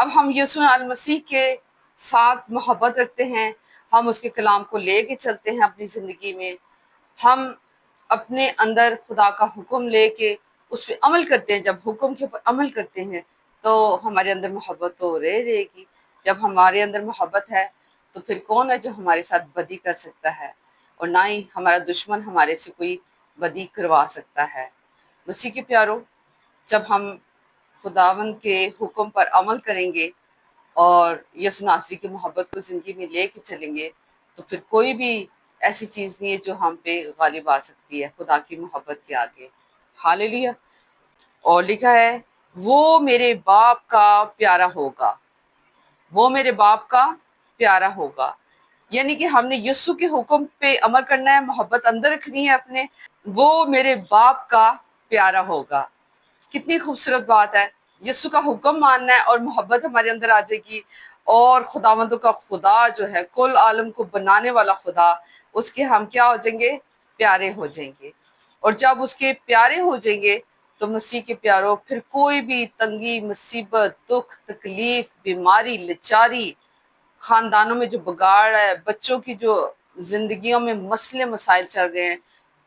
اب ہم یسوع المسیح کے ساتھ محبت رکھتے ہیں، ہم اس کے کلام کو لے کے چلتے ہیں اپنی زندگی میں، ہم اپنے اندر خدا کا حکم لے کے اس پہ عمل کرتے ہیں۔ جب حکم کے اوپر عمل کرتے ہیں تو ہمارے اندر محبت تو رہے گی۔ جب ہمارے اندر محبت ہے تو پھر کون ہے جو ہمارے ساتھ بدی کر سکتا ہے، اور نہ ہی ہمارا دشمن ہمارے سے کوئی بدی کروا سکتا ہے۔ مسیح کے پیارو، جب ہم خداوند کے حکم پر عمل کریں گے اور یسوع ناصری کی محبت کو زندگی میں لے کے چلیں گے تو پھر کوئی بھی ایسی چیز نہیں ہے جو ہم پہ غالب آ سکتی ہے خدا کی محبت کے آگے۔ ہاللیلویا۔ اور لکھا ہے وہ میرے باپ کا پیارا ہوگا، وہ میرے باپ کا پیارا ہوگا، یعنی کہ ہم نے یسوع کے حکم پہ عمل کرنا ہے، محبت اندر رکھنی ہے اپنے۔ وہ میرے باپ کا پیارا ہوگا، کتنی خوبصورت بات ہے۔ یسوع کا حکم ماننا ہے اور محبت ہمارے اندر آ جائے گی، اور خداوندوں کا خدا جو ہے کل عالم کو بنانے والا خدا، اس کے ہم کیا ہو جائیں گے؟ پیارے ہو جائیں گے۔ اور جب اس کے پیارے ہو جائیں گے تو مسیح کے پیاروں پھر کوئی بھی تنگی، مصیبت، دکھ، تکلیف، بیماری، لچاری، خاندانوں میں جو بگاڑ ہے، بچوں کی جو زندگیوں میں مسئلے مسائل چل رہے ہیں،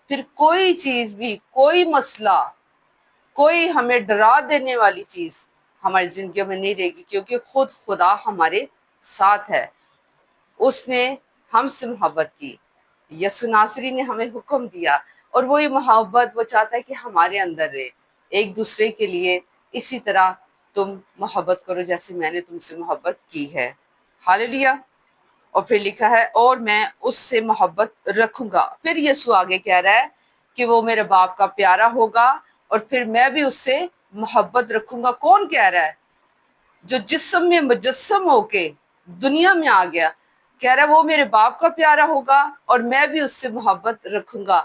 پھر کوئی چیز بھی، کوئی مسئلہ، کوئی ہمیں ڈرا دینے والی چیز ہماری زندگیوں میں نہیں رہے گی، کیونکہ خود خدا ہمارے ساتھ ہے۔ اس نے ہم سے محبت کی، یسوع ناصری نے ہمیں حکم دیا، اور وہی محبت وہ چاہتا ہے کہ ہمارے اندر رہے، ایک دوسرے کے لیے اسی طرح تم محبت کرو جیسے میں نے تم سے محبت کی ہے۔ ہاللیلویا۔ اور پھر لکھا ہے اور میں اس سے محبت رکھوں گا۔ پھر یسوع آگے کہہ رہا ہے کہ وہ میرے باپ کا پیارا ہوگا اور پھر میں بھی اس سے محبت رکھوں گا۔ کون کہہ رہا ہے؟ جو جسم میں مجسم ہو کے دنیا میں آ گیا، کہہ رہا ہے وہ میرے باپ کا پیارا ہوگا اور میں بھی اس سے محبت رکھوں گا۔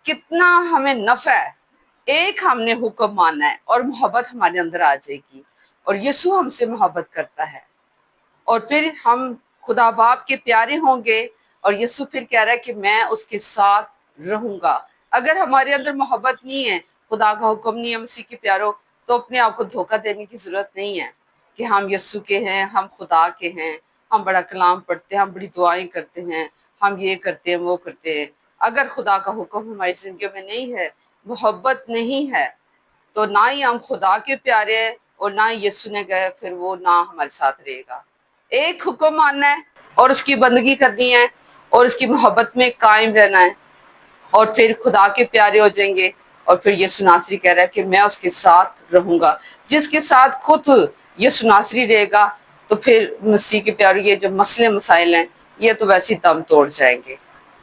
کتنا ہمیں نفع ہے، ایک ہم نے حکم ماننا ہے اور محبت ہمارے اندر آ جائے گی، اور یسوع ہم سے محبت کرتا ہے، اور پھر ہم خدا باپ کے پیارے ہوں گے، اور یسوع پھر کہہ رہا ہے کہ میں اس کے ساتھ رہوں گا۔ اگر ہمارے اندر محبت نہیں ہے، خدا کا حکم نہیں ہے مسیح کے پیاروں، تو اپنے آپ کو دھوکہ دینے کی ضرورت نہیں ہے کہ ہم یسوع کے ہیں، ہم خدا کے ہیں، ہم بڑا کلام پڑھتے ہیں، ہم بڑی دعائیں کرتے ہیں، ہم یہ کرتے ہیں، وہ کرتے ہیں۔ اگر خدا کا حکم ہماری زندگی میں نہیں ہے، محبت نہیں ہے، تو نہ ہی ہم خدا کے پیارے ہیں اور نہ ہی یسوع نے گئے، پھر وہ نہ ہمارے ساتھ رہے گا۔ ایک حکم ماننا ہے اور اس کی بندگی کرنی ہے اور اس کی محبت میں قائم رہنا ہے، اور پھر خدا کے پیارے ہو جائیں گے، اور پھر یسوع ناصری کہہ رہا ہے کہ میں اس کے ساتھ رہوں گا۔ جس کے ساتھ خود یسوع ناصری رہے گا تو پھر مسیح کے پیارے یہ جو مسئلے مسائل ہیں یہ تو ویسے ہی دم توڑ جائیں گے۔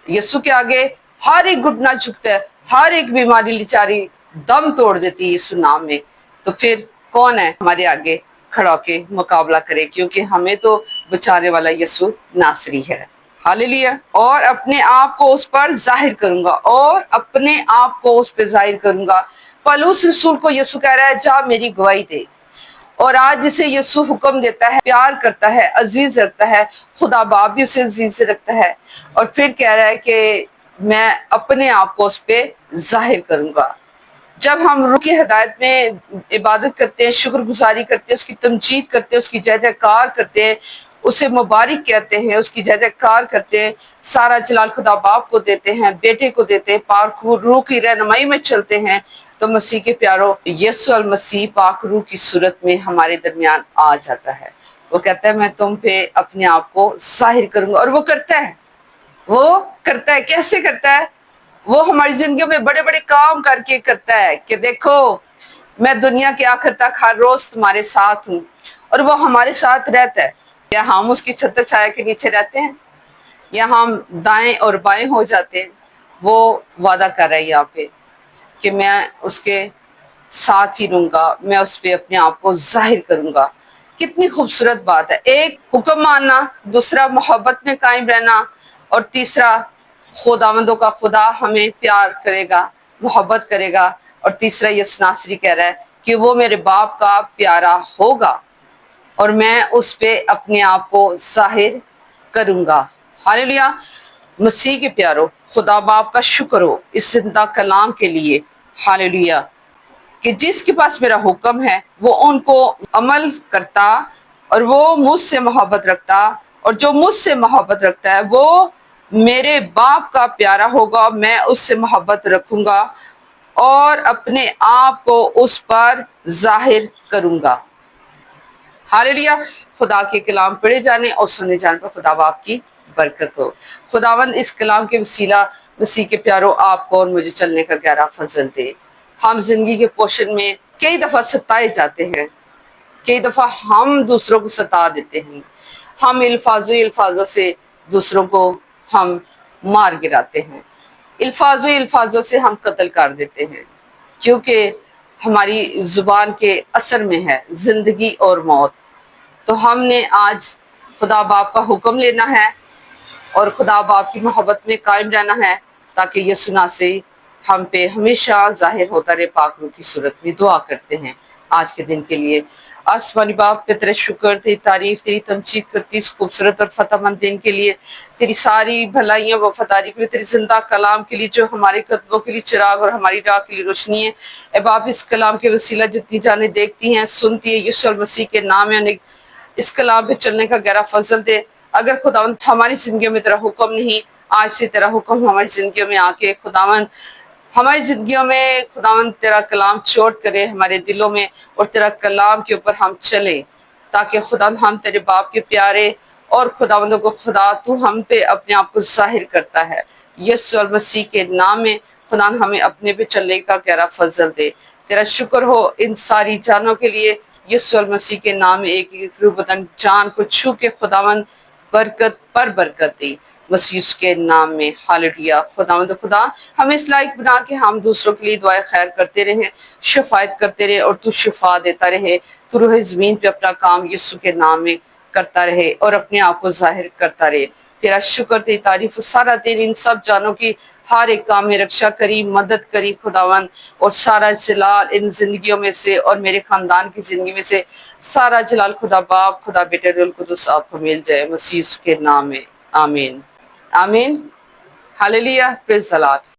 یسوع کے آگے ہر ایک گھٹنا جھکتا ہے، ہر ایک بیماری لچاری دم توڑ دیتی ہے یسوع نام میں، تو پھر کون ہے ہمارے آگے کھڑا ہو کے مقابلہ کرے؟ کیونکہ ہمیں تو بچانے والا یسوع ناصری ہے۔ ہاللیلویا۔ اور اپنے آپ کو اس پر ظاہر کروں گا، اور اپنے آپ کو اس پہ ظاہر کروں گا۔ پولس رسول کو یسوع کہہ رہا ہے جا میری گواہی دے، اور آج جسے یسوع حکم دیتا ہے، پیار کرتا ہے، عزیز رکھتا ہے، خدا باپ بھی اسے عزیز رکھتا ہے، اور پھر کہہ رہا ہے کہ میں اپنے آپ کو اس پہ ظاہر کروں گا۔ جب ہم روح کی ہدایت میں عبادت کرتے ہیں، شکر گزاری کرتے ہیں، اس کی تمجید کرتے ہیں، اس کی جے جے کار کرتے ہیں، اسے مبارک کہتے ہیں، اس کی جے جے کار کرتے ہیں، سارا جلال خدا باپ کو دیتے ہیں، بیٹے کو دیتے ہیں، پاک روح کی رہنمائی میں چلتے ہیں، تو مسیح کے پیاروں یسوع المسیح پاک روح کی صورت میں ہمارے درمیان آ جاتا ہے۔ وہ کہتا ہے میں تم پہ اپنے آپ کو ظاہر کروں گا، اور وہ کرتا ہے۔ وہ کرتا ہے، کیسے کرتا ہے؟ وہ ہماری زندگیوں میں بڑے بڑے کام کر کے کرتا ہے کہ دیکھو میں دنیا کے آخر تک ہر روز تمہارے ساتھ ہوں، اور وہ ہمارے ساتھ رہتا ہے۔ یا ہم اس کی چھتر چھایا کے نیچے رہتے ہیں یا ہم دائیں اور بائیں ہو جاتے ہیں، وہ وعدہ کر رہا ہے یہاں پہ کہ میں اس کے ساتھ ہی رہوں گا، میں اس پہ اپنے آپ کو ظاہر کروں گا۔ کتنی خوبصورت بات ہے، ایک حکم ماننا، دوسرا محبت میں قائم رہنا، اور تیسرا خداوندوں کا خدا ہمیں پیار کرے گا، محبت کرے گا، اور تیسرا یسوع ناصری کہہ رہا ہے کہ وہ میرے باپ کا پیارا ہوگا اور میں اس پہ اپنے آپ کو ظاہر کروں گا۔ ہاللیلویا۔ مسیح کے پیارو، خدا باپ کا شکر ہو اس زندہ کلام کے لیے۔ ہاللیلویا۔ کہ جس کے پاس میرا حکم ہے وہ ان کو عمل کرتا اور وہ مجھ سے محبت رکھتا اور جو مجھ سے محبت رکھتا ہے وہ میرے باپ کا پیارا ہوگا، میں اس سے محبت رکھوں گا اور اپنے آپ کو اس پر ظاہر کروں گا۔ ہاللیلویہ۔ خدا کے کلام پڑھے جانے اور سنے جانے پر خدا باپ کی برکت ہو۔ خداوند اس کلام کے وسیلہ مسیح کے پیاروں آپ کو اور مجھے چلنے کا گہرا فضل دے۔ ہم زندگی کے پوشن میں کئی دفعہ ستائے جاتے ہیں، کئی دفعہ ہم دوسروں کو ستا دیتے ہیں، ہم الفاظوں سے دوسروں کو ہم مار گراتے ہیں، الفاظوں سے ہم قتل کر دیتے ہیں، کیونکہ ہماری زبان کے اثر میں ہے زندگی اور موت۔ تو ہم نے آج خدا باپ کا حکم لینا ہے اور خدا باپ کی محبت میں قائم رہنا ہے، تاکہ یسوع مسیح ہم پہ ہمیشہ ظاہر ہوتا رہے۔ پاک روح کی صورت میں دعا کرتے ہیں آج کے دن کے لیے۔ آسمانی باپ پہ تیرے شکر، تیری تعریف، تیری تمجید کرتی اس خوبصورت اور فتح مند دن کے لیے، تیری ساری بھلائیاں وفاداری کے لیے، تیری زندہ کلام کے لیے جو ہمارے قدموں کے لیے چراغ اور ہماری راہ کے لیے روشنی ہے۔ اے باپ اس کلام کے وسیلہ جتنی جانیں دیکھتی ہیں، سنتی ہیں، یسوع المسیح کے نام میں انہیں اس کلام پہ چلنے کا گہرا فضل دے۔ اگر خداوند ہماری زندگیوں میں تیرا حکم نہیں، آج سے تیرا حکم ہماری زندگیوں میں آ کے خداوند ہماری زندگیوں میں خداوند تیرا کلام چوٹ کرے ہمارے دلوں میں، اور تیرا کلام کے اوپر ہم چلیں، تاکہ خداوند ہم تیرے باپ کے پیارے اور خداوندوں کو خدا تو ہم پہ اپنے آپ کو ظاہر کرتا ہے۔ یسوع المسیح کے نام میں خداوند ہمیں اپنے پہ چلنے کا گہرا فضل دے۔ تیرا شکر ہو ان ساری جانوں کے لیے، یسوع المسیح کے نام میں ایک ایک روح بدن جان کو چھو کے خداوند برکت پر برکت دی مسیح کے نام میں۔ ہاللیلویہ۔ خداوند خدا ہمیں اس لائق بنا کہ ہم دوسروں کے لیے دعائیں خیر کرتے رہیں، شفاعت کرتے رہے، اور تو شفا دیتا رہے، تو روح زمین پہ اپنا کام یسوع کے نام میں کرتا رہے اور اپنے آپ کو ظاہر کرتا رہے۔ تیرا شکر، تیری تعریف سارا دن ان سب جانوں کی ہر ایک کام میں رکشا کری، مدد کری خداوند، اور سارا جلال ان زندگیوں میں سے اور میرے خاندان کی زندگی میں سے سارا جلال خدا باپ، خدا بیٹے، روح القدس آپ کو مل جائے مسیح کے نام میں۔ آمین آمین۔ ہاللیلویہ۔ پریز دی لارڈ۔